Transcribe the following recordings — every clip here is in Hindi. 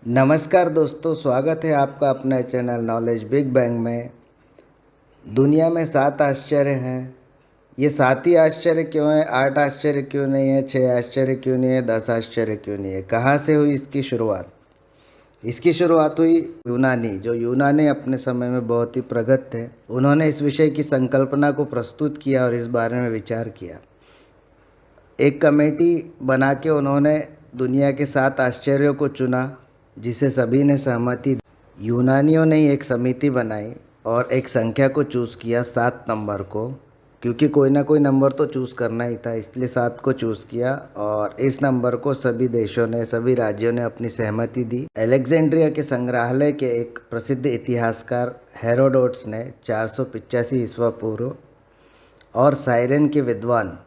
नमस्कार दोस्तों, स्वागत है आपका अपने चैनल नॉलेज बिग बैंग में। दुनिया में 7 आश्चर्य हैं। ये 7 ही आश्चर्य क्यों हैं? 8 आश्चर्य क्यों नहीं है? 6 आश्चर्य क्यों नहीं है? 10 आश्चर्य क्यों नहीं है? कहाँ से हुई इसकी शुरुआत? इसकी शुरुआत हुई यूनानी। जो यूनानी अपने समय में बहुत ही प्रगत थे, उन्होंने इस विषय की संकल्पना को प्रस्तुत किया और इस बारे में विचार किया। एक कमेटी बना के उन्होंने दुनिया के 7 आश्चर्यों को चुना, जिसे सभी ने सहमति दी। यूनानियों ने एक समिति बनाई और एक संख्या को चूज़ किया, 7 नंबर को, क्योंकि कोई ना कोई नंबर तो चूज़ करना ही था, इसलिए 7 को चूज़ किया। और इस नंबर को सभी देशों ने, सभी राज्यों ने अपनी सहमति दी। अलेक्जेंड्रिया के संग्रहालय के एक प्रसिद्ध इतिहासकार हेरोडोट्स ने 485 ईस्वी पूर्व और साइरेन के विद्वान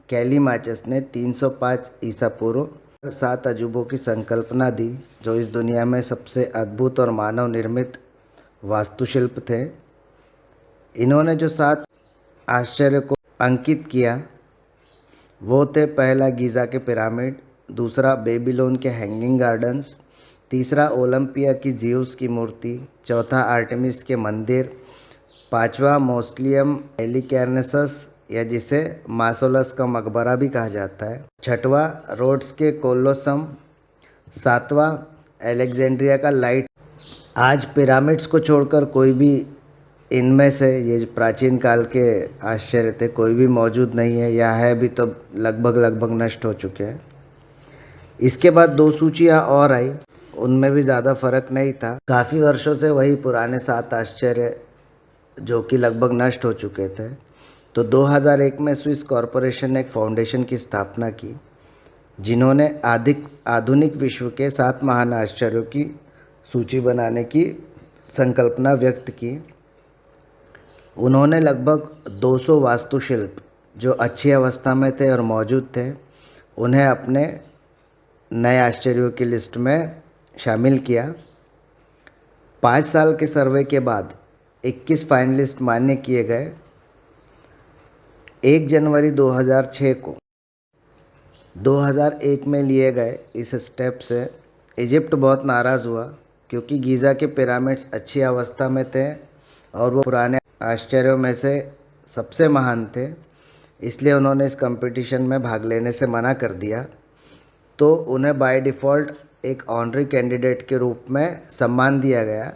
कैलीमाचस ने 305 ईसा पूर्व 7 अजूबों की संकल्पना दी, जो इस दुनिया में सबसे अद्भुत और मानव निर्मित वास्तुशिल्प थे। इन्होंने जो 7 आश्चर्य को अंकित किया वो थे: पहला गीज़ा के पिरामिड, दूसरा बेबीलोन के हैंगिंग गार्डन्स, तीसरा ओलंपिया की ज़्यूस की मूर्ति, चौथा आर्टेमिस के मंदिर, पांचवा मौसोलियम हेलिकैर्नेसस या जिसे मासोलस का मकबरा भी कहा जाता है, छठवां रोड्स के कोलोसम, सातवां अलेक्जेंड्रिया का लाइट। आज पिरामिड्स को छोड़कर कोई भी इनमें से, ये प्राचीन काल के आश्चर्य थे, कोई भी मौजूद नहीं है, या है भी तो लगभग नष्ट हो चुके हैं। इसके बाद 2 सूचियाँ और आई, उनमें भी ज़्यादा फर्क नहीं था। काफ़ी वर्षों से वही पुराने 7 आश्चर्य जो कि लगभग नष्ट हो चुके थे। तो 2001 में स्विस कॉरपोरेशन ने एक फाउंडेशन की स्थापना की, जिन्होंने आधुनिक विश्व के 7 महान आश्चर्यों की सूची बनाने की संकल्पना व्यक्त की। उन्होंने लगभग 200 वास्तुशिल्प जो अच्छी अवस्था में थे और मौजूद थे, उन्हें अपने नए आश्चर्यों की लिस्ट में शामिल किया। 5 साल के सर्वे के बाद 21 फाइनलिस्ट मान्य किए गए। 1 जनवरी 2006 को 2001 में लिए गए इस स्टेप से इजिप्ट बहुत नाराज़ हुआ, क्योंकि गीज़ा के पिरामिड्स अच्छी अवस्था में थे और वो पुराने आश्चर्यों में से सबसे महान थे। इसलिए उन्होंने इस कंपटीशन में भाग लेने से मना कर दिया। तो उन्हें बाय डिफ़ॉल्ट एक ऑनरी कैंडिडेट के रूप में सम्मान दिया गया।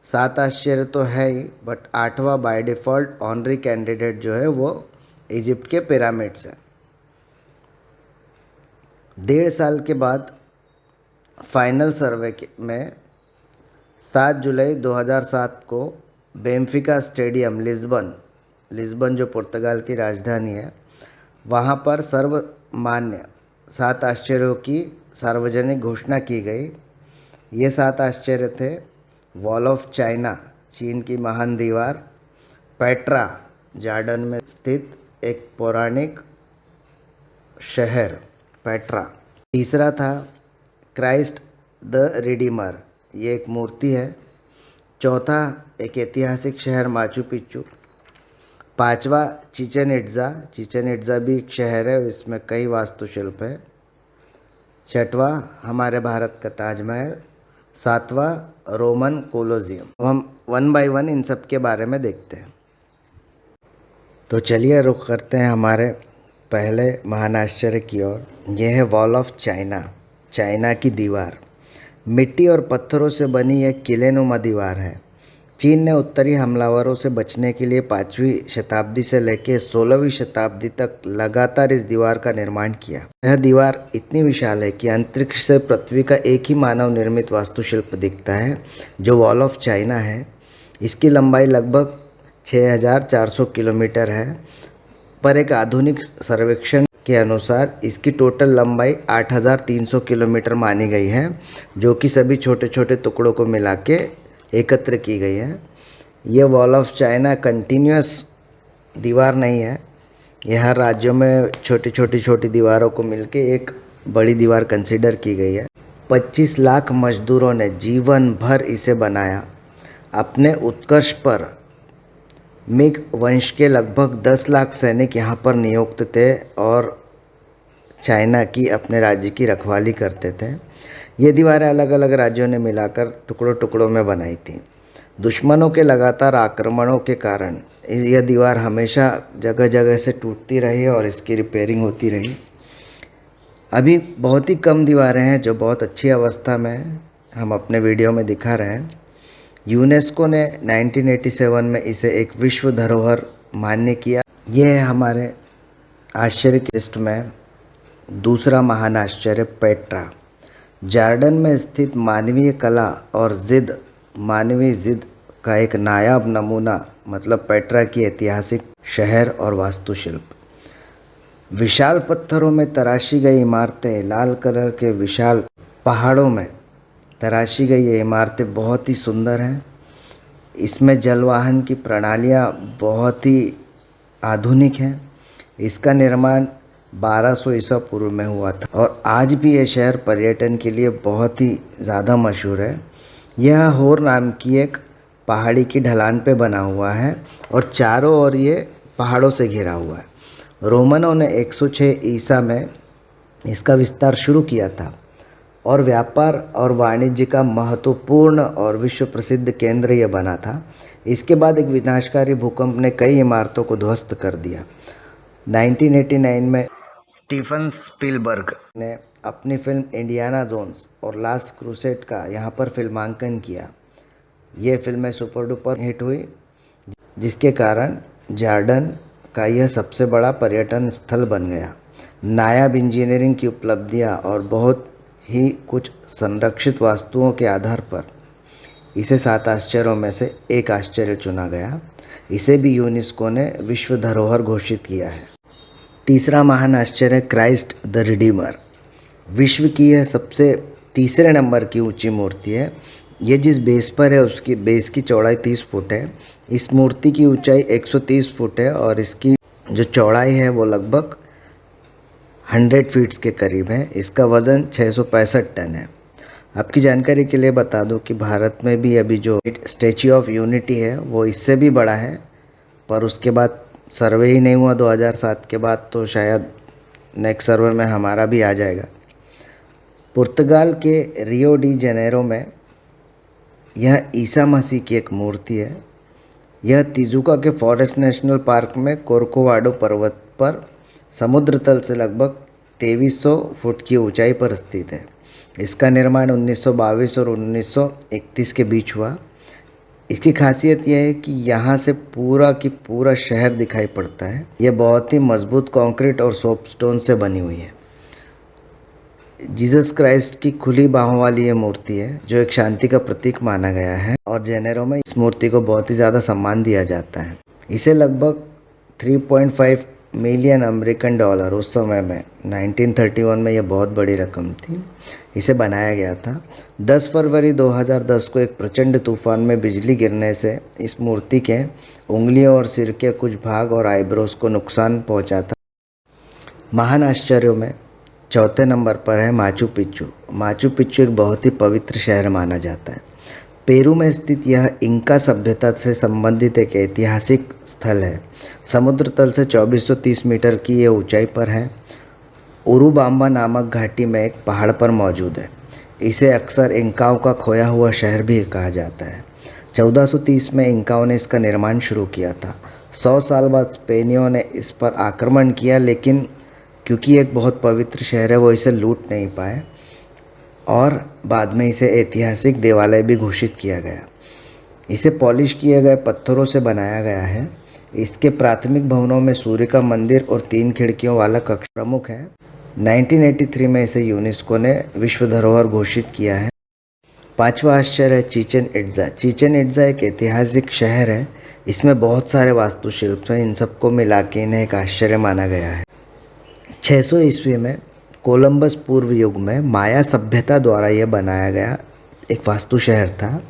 7 आश्चर्य तो है ही, बट 8वां बाय डिफ़ॉल्ट ऑनरी कैंडिडेट जो है वो इजिप्ट के पिरामिड्स हैं। 1.5 साल के बाद फाइनल सर्वे में 7 जुलाई 2007 को बेनफिका स्टेडियम लिस्बन जो पुर्तगाल की राजधानी है, वहाँ पर सर्वमान्य 7 आश्चर्यों की सार्वजनिक घोषणा की गई। ये 7 आश्चर्य थे: वॉल ऑफ चाइना, चीन की महान दीवार; पेट्रा, जॉर्डन में स्थित एक पौराणिक शहर पेट्रा; तीसरा था क्राइस्ट द रिडीमर, ये एक मूर्ति है; चौथा एक ऐतिहासिक शहर माचू पिच्चू; पांचवा चिचेन इट्ज़ा भी एक शहर है, इसमें कई वास्तुशिल्प है; छठवां हमारे भारत का ताजमहल; सातवां रोमन कोलोजियम। हम 1 बाय 1 इन सब के बारे में देखते हैं। तो चलिए रुख करते हैं हमारे पहले महान आश्चर्य की ओर। यह है वॉल ऑफ चाइना, चाइना की दीवार। मिट्टी और पत्थरों से बनी यह किलेनुमा दीवार है। चीन ने उत्तरी हमलावरों से बचने के लिए 5वीं शताब्दी से लेकर 16वीं शताब्दी तक लगातार इस दीवार का निर्माण किया। यह दीवार इतनी विशाल है कि अंतरिक्ष से पृथ्वी का एक ही मानव निर्मित वास्तुशिल्प दिखता है, जो वॉल ऑफ चाइना है। इसकी लंबाई लगभग 6400 किलोमीटर है, पर एक आधुनिक सर्वेक्षण के अनुसार इसकी टोटल लंबाई 8300 किलोमीटर मानी गई है, जो कि सभी छोटे छोटे टुकड़ों को मिला के एकत्र की गई है। यह वॉल ऑफ चाइना कंटिन्यूस दीवार नहीं है, यह हर राज्यों में छोटी दीवारों को मिलके एक बड़ी दीवार कंसीडर की गई है। 25 लाख मजदूरों ने जीवन भर इसे बनाया। अपने उत्कर्ष पर मिंग वंश के लगभग 10 लाख सैनिक यहाँ पर नियुक्त थे और चाइना की, अपने राज्य की रखवाली करते थे। ये दीवारें अलग अलग राज्यों ने मिलाकर टुकड़ों टुकड़ों में बनाई थी। दुश्मनों के लगातार आक्रमणों के कारण यह दीवार हमेशा जगह जगह से टूटती रही और इसकी रिपेयरिंग होती रही। अभी बहुत ही कम दीवारें हैं जो बहुत अच्छी अवस्था में हैं, हम अपने वीडियो में दिखा रहे हैं। यूनेस्को ने 1987 में इसे एक विश्व धरोहर मान्य किया। यह है हमारे आश्चर्य की लिस्ट में दूसरा महान आश्चर्य पेट्रा। जॉर्डन में स्थित मानवीय कला और मानवीय जिद का एक नायाब नमूना मतलब पेट्रा की ऐतिहासिक शहर और वास्तुशिल्प। विशाल पत्थरों में तराशी गई इमारतें, लाल कलर के विशाल पहाड़ों में तराशी गई ये इमारतें बहुत ही सुंदर हैं। इसमें जलवाहन की प्रणालियाँ बहुत ही आधुनिक हैं। इसका निर्माण 1200 ईसा पूर्व में हुआ था और आज भी ये शहर पर्यटन के लिए बहुत ही ज़्यादा मशहूर है। यह होर नाम की एक पहाड़ी की ढलान पे बना हुआ है और चारों ओर ये पहाड़ों से घिरा हुआ है। रोमनों ने 106 ईसा में इसका विस्तार शुरू किया था और व्यापार और वाणिज्य का महत्वपूर्ण और विश्व प्रसिद्ध केंद्र यह बना था। इसके बाद एक विनाशकारी भूकंप ने कई इमारतों को ध्वस्त कर दिया। 1989 में स्टीफन स्पीलबर्ग ने अपनी फिल्म इंडियाना जोन्स और लास्ट क्रूसेड का यहाँ पर फिल्मांकन किया। ये फिल्में सुपर डुपर हिट हुई, जिसके कारण जॉर्डन का यह सबसे बड़ा पर्यटन स्थल बन गया। नायाब इंजीनियरिंग की उपलब्धियाँ और बहुत ही कुछ संरक्षित वास्तुओं के आधार पर इसे 7 आश्चर्यों में से एक आश्चर्य चुना गया। इसे भी यूनेस्को ने विश्व धरोहर घोषित किया है। तीसरा महान आश्चर्य क्राइस्ट द रिडीमर। विश्व की यह सबसे तीसरे नंबर की ऊंची मूर्ति है। ये जिस बेस पर है उसकी बेस की चौड़ाई 30 फुट है। इस मूर्ति की ऊंचाई 130 फुट है और इसकी जो चौड़ाई है वो लगभग 100 फीट्स के करीब है। इसका वज़न 665 टन है। आपकी जानकारी के लिए बता दूं कि भारत में भी अभी जो स्टैच्यू ऑफ यूनिटी है वो इससे भी बड़ा है, पर उसके बाद सर्वे ही नहीं हुआ 2007 के बाद, तो शायद नेक्स्ट सर्वे में हमारा भी आ जाएगा। पुर्तगाल के रियो डी जेनेरो में यह ईसा मसीह की एक मूर्ति है। यह तिजुका के फॉरेस्ट नेशनल पार्क में कोर्कोवाडो पर्वत पर समुद्र तल से लगभग 2300 फुट की ऊंचाई पर स्थित है। इसका निर्माण 1922 और 1931 के बीच हुआ। इसकी खासियत यह है कि यहाँ से पूरा की पूरा शहर दिखाई पड़ता है। यह बहुत ही मजबूत कंक्रीट और सोपस्टोन से बनी हुई है। जीसस क्राइस्ट की खुली बाहों वाली ये मूर्ति है जो एक शांति का प्रतीक माना गया है और जेनेरो में इस मूर्ति को बहुत ही ज़्यादा सम्मान दिया जाता है। इसे लगभग 3.5 मिलियन अमेरिकन डॉलर उस समय में 1931 में यह बहुत बड़ी रकम थी, इसे बनाया गया था। 10 फरवरी 2010 को एक प्रचंड तूफान में बिजली गिरने से इस मूर्ति के उंगलियों और सिर के कुछ भाग और आईब्रोज को नुकसान पहुंचा था। महान आश्चर्यों में चौथे नंबर पर है माचू पिच्चू। माचू पिच्चू एक बहुत ही पवित्र शहर माना जाता है। पेरू में स्थित यह इंका सभ्यता से संबंधित एक ऐतिहासिक स्थल है। समुद्र तल से 2430 मीटर की ये ऊंचाई पर है। उरुबाम्बा नामक घाटी में एक पहाड़ पर मौजूद है। इसे अक्सर इंकाओं का खोया हुआ शहर भी कहा जाता है। 1430 में इंकाओं ने इसका निर्माण शुरू किया था। 100 साल बाद स्पेनियों ने इस पर आक्रमण किया, लेकिन क्योंकि एक बहुत पवित्र शहर है वो इसे लूट नहीं पाए और बाद में इसे ऐतिहासिक देवालय भी घोषित किया गया। इसे पॉलिश किए गए पत्थरों से बनाया गया है। इसके प्राथमिक भवनों में सूर्य का मंदिर और 3 खिड़कियों वाला कक्ष प्रमुख है। 1983 में इसे यूनेस्को ने विश्व धरोहर घोषित किया है। 5वां आश्चर्य है चिचेन इट्जा। चिचेन इट्जा एक ऐतिहासिक शहर है। इसमें बहुत सारे वास्तुशिल्प हैं। इन सबको मिला के इन्हें एक आश्चर्य माना गया है। 600 ईस्वी में कोलंबस पूर्व युग में माया सभ्यता द्वारा यह बनाया गया एक वास्तु शहर था।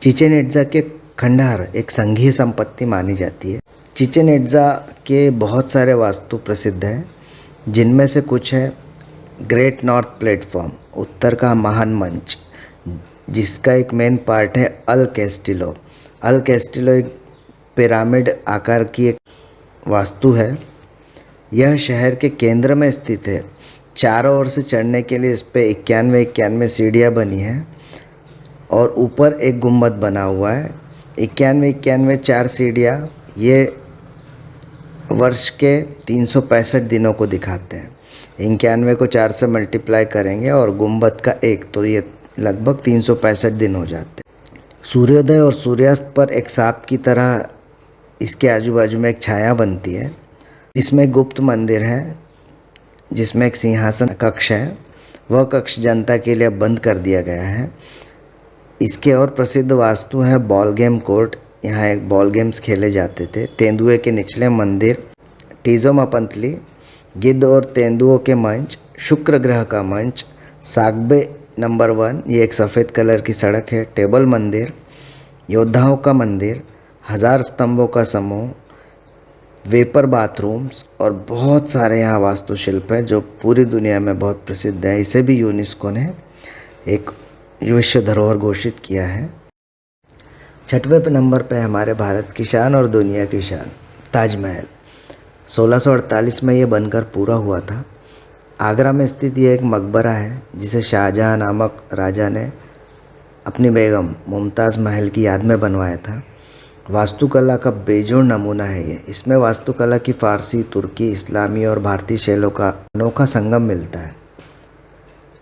चिचेन इट्जा के खंडहर एक संघीय संपत्ति मानी जाती है। चिचेन इट्जा के बहुत सारे वास्तु प्रसिद्ध हैं, जिनमें से कुछ है ग्रेट नॉर्थ प्लेटफॉर्म, उत्तर का महान मंच, जिसका एक मेन पार्ट है अल कैस्टिलो। अल कैस्टिलो एक पिरामिड आकार की एक वास्तु है। यह शहर के केंद्र में स्थित है। चारों ओर से चढ़ने के लिए इस पे 91 सीढ़ियाँ बनी हैं और ऊपर एक गुम्बद बना हुआ है। 91 4 सीढ़ियाँ ये वर्ष के 365 दिनों को दिखाते हैं। 91 को 4 से मल्टीप्लाई करेंगे और गुम्बद का 1, तो ये लगभग 365 दिन हो जाते हैं। सूर्योदय और सूर्यास्त पर एक सांप की तरह इसके आजू बाजू में एक छाया बनती है। इसमें गुप्त मंदिर है जिसमें एक सिंहासन कक्ष है। वह कक्ष जनता के लिए बंद कर दिया गया है। इसके और प्रसिद्ध वास्तु है बॉल गेम कोर्ट, यहाँ एक बॉल गेम्स खेले जाते थे। तेंदुए के निचले मंदिर, टीजोमापंतली, गिद्ध और तेंदुओं के मंच, शुक्र ग्रह का मंच, सागबे नंबर 1, ये एक सफ़ेद कलर की सड़क है, टेबल मंदिर, योद्धाओं का मंदिर, 1000 स्तंभों का समूह, वेपर बाथरूम्स और बहुत सारे यहाँ वास्तुशिल्प है जो पूरी दुनिया में बहुत प्रसिद्ध है। इसे भी यूनेस्को ने एक विश्व धरोहर घोषित किया है। 6वें नंबर पे हमारे भारत की शान और दुनिया की शान ताजमहल। 1648 में ये बनकर पूरा हुआ था। आगरा में स्थित ये एक मकबरा है जिसे शाहजहां नामक राजा ने अपनी बेगम मुमताज़ महल की याद में बनवाया था। वास्तुकला का बेजोड़ नमूना है ये। इसमें वास्तुकला की फ़ारसी, तुर्की, इस्लामी और भारतीय शैलियों का अनोखा संगम मिलता है।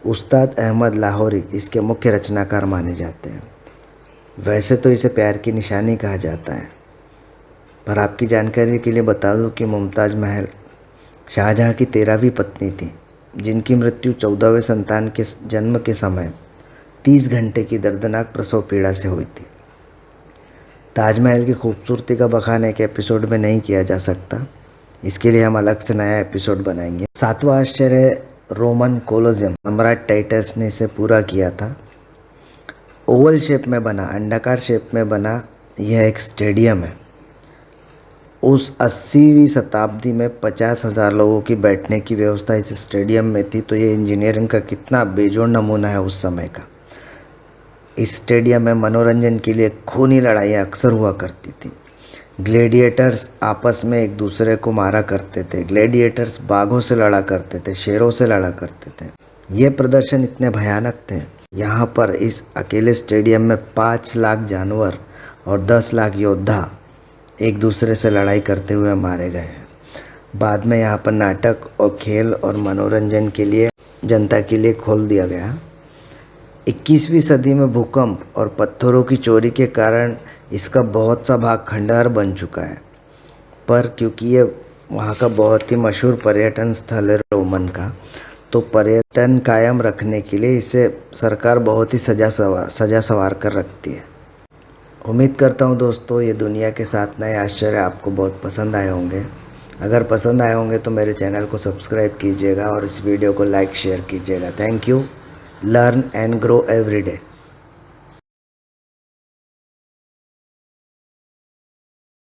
उस्ताद अहमद लाहौरी इसके मुख्य रचनाकार माने जाते हैं। वैसे तो इसे प्यार की निशानी कहा जाता है, पर आपकी जानकारी के लिए बता दूं कि मुमताज़ महल शाहजहां की 13वीं पत्नी थी, जिनकी मृत्यु 14वें संतान के जन्म के समय 30 घंटे की दर्दनाक प्रसव पीड़ा से हुई थी। ताजमहल की खूबसूरती का बखान एक एपिसोड में नहीं किया जा सकता, इसके लिए हम अलग से नया एपिसोड बनाएंगे। 7वां आश्चर्य रोमन कोलोसियम, सम्राट टाइटस ने इसे पूरा किया था। ओवल शेप में बना, अंडाकार शेप में बना यह एक स्टेडियम है। उस 80वीं शताब्दी में 50,000 लोगों की बैठने की व्यवस्था इस स्टेडियम में थी, तो ये इंजीनियरिंग का कितना बेजोड़ नमूना है उस समय का। इस स्टेडियम में मनोरंजन के लिए खूनी लड़ाइयाँ अक्सर हुआ करती थी। ग्लेडिएटर्स आपस में एक दूसरे को मारा करते थे। ग्लेडिएटर्स बाघों से लड़ा करते थे, शेरों से लड़ा करते थे। ये प्रदर्शन इतने भयानक थे, यहाँ पर इस अकेले स्टेडियम में 5 लाख जानवर और 10 लाख योद्धा एक दूसरे से लड़ाई करते हुए मारे गए हैं। बाद में यहाँ पर नाटक और खेल और मनोरंजन के लिए जनता के लिए खोल दिया गया। 21वीं सदी में भूकंप और पत्थरों की चोरी के कारण इसका बहुत सा भाग खंडहर बन चुका है, पर क्योंकि ये वहाँ का बहुत ही मशहूर पर्यटन स्थल है रोमन का, तो पर्यटन कायम रखने के लिए इसे सरकार बहुत ही सजा सवार कर रखती है। उम्मीद करता हूँ दोस्तों ये दुनिया के 7 नए आश्चर्य आपको बहुत पसंद आए होंगे। अगर पसंद आए होंगे तो मेरे चैनल को सब्सक्राइब कीजिएगा और इस वीडियो को लाइक शेयर कीजिएगा। Thank you. Learn and grow every day.